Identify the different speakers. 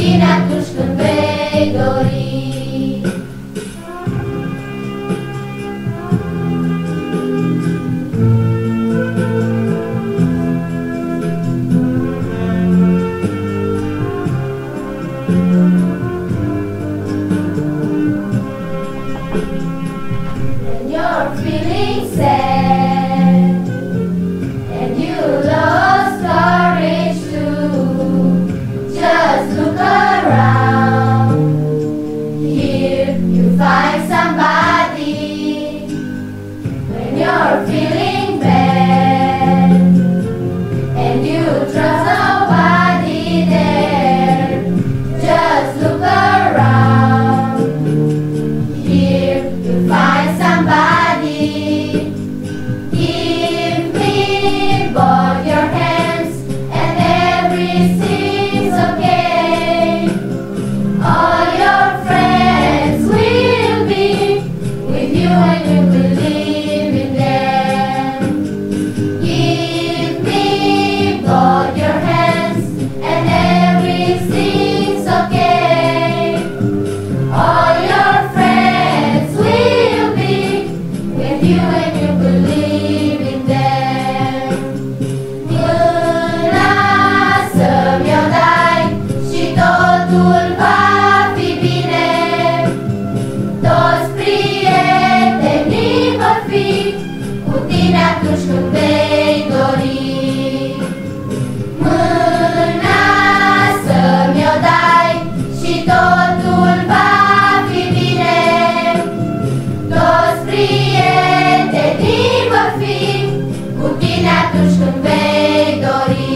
Speaker 1: tine atunci când vei dori. When you're feeling sad and you lost courage to just look around, here you find somebody. When you're feeling bad and you trust nobody there, just look around, here you find somebody. Give me both your hands and everything's okay. All your friends will be with you and you believe in them. Give me both your hands and everything's okay. All your friends will be with you and you believe in them. Mâna să-mi-o dai și totul va fi bine. Toți prietenii vor fi cu tine atunci când vei dori. Mâna să-mi-o dai și totul va fi bine. Toți prietenii vor fi cu tine atunci când vei dori.